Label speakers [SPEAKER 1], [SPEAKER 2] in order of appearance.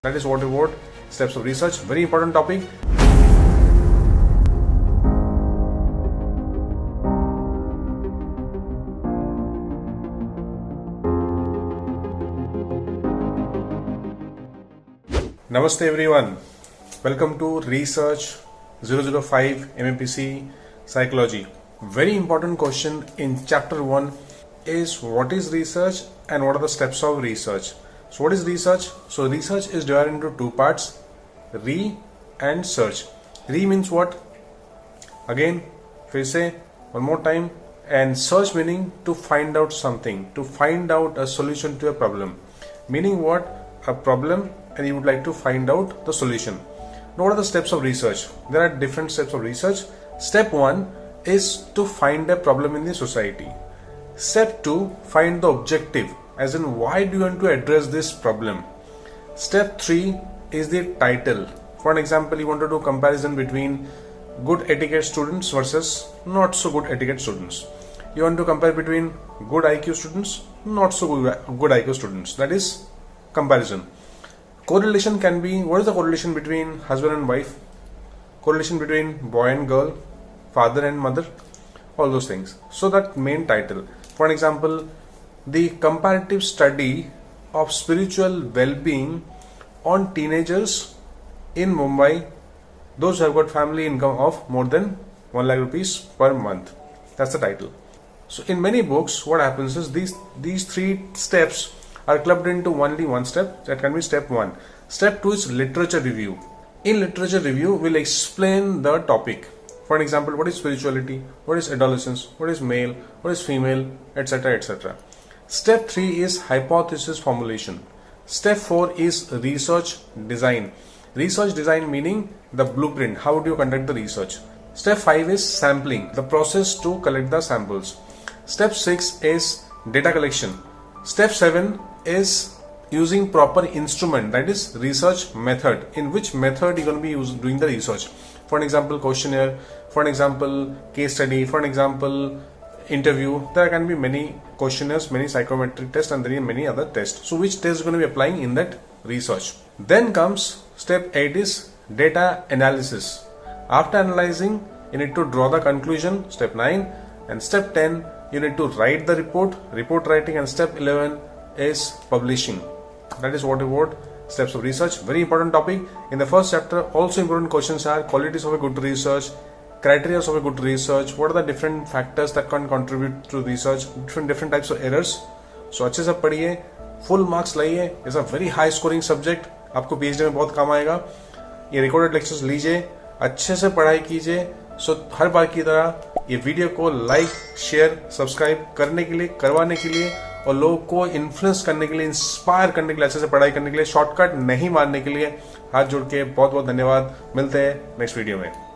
[SPEAKER 1] That is what about steps of research. Very important topic. Namaste everyone. Welcome to Research 005 MAPC Psychology. Very important question in chapter 1 is what is research and what are the steps of research. So what is research? So research is divided into two parts, re and search. Re means what? Again, फिर से one more time. And search meaning to find out something, to find out a solution to a problem. Meaning what? A problem and you would like to find out the solution. Now what are the steps of research? There are different steps of research. Step 1 is to find a problem in the society. Step 2, find the objective, as in why do you want to address this problem. Step 3 is the title. For an example, you want to do comparison between good etiquette students versus not so good etiquette students. You want to compare between good IQ students, not so good IQ students. That is comparison. Correlation can be, what is the correlation between husband and wife? Correlation between boy and girl, father and mother, all those things. So that main title. For an example, the comparative study of spiritual well-being on teenagers in Mumbai, those who have got family income of more than 1 lakh rupees per month. That's the title. So in many books, what happens is these three steps are clubbed into only one step. That can be step 1. Step 2 is literature review. In literature review, we'll explain the topic. For an example, what is spirituality, what is adolescence, what is male, what is female, etc. etc. Step 3 is hypothesis formulation. Step 4 is research design. Research design meaning the blueprint. How do you conduct the research? Step 5 is sampling, the process to collect the samples. Step 6 is data collection. Step 7 is using proper instrument, that is research method. In which method you're going to be doing the research. For an example, questionnaire. For an example, case study. For an example, interview. There can be many questionnaires, many psychometric tests, and there are many other tests. So which test is going to be applying in that research? Then comes step 8 is data analysis. After analyzing, you need to draw the conclusion, step 9. And step 10, you need to write the report writing, and step 11 is publishing. That is what about steps of research. Very important topic. In the first chapter, also important questions are qualities of a good research, criteria of a good research, what are the different factors that can contribute to research, different types of errors. So अच्छे से पढ़िए, full marks लाइए. It's a very high scoring subject. आपको PhD में बहुत काम आएगा. ये recorded lectures लीजिए, अच्छे से पढ़ाई कीजिए. So हर बार की तरह ये वीडियो को लाइक, शेयर, सब्सक्राइब करने के लिए, करवाने के लिए और लोगों को इन्फ्लुएंस करने के लिए, इंस्पायर करने के लिए, अच्छे से पढ़ाई करने के लिए, शॉर्टकट नहीं मारने के लिए हाथ जोड़ के बहुत बहुत धन्यवाद. मिलते हैं नेक्स्ट वीडियो में.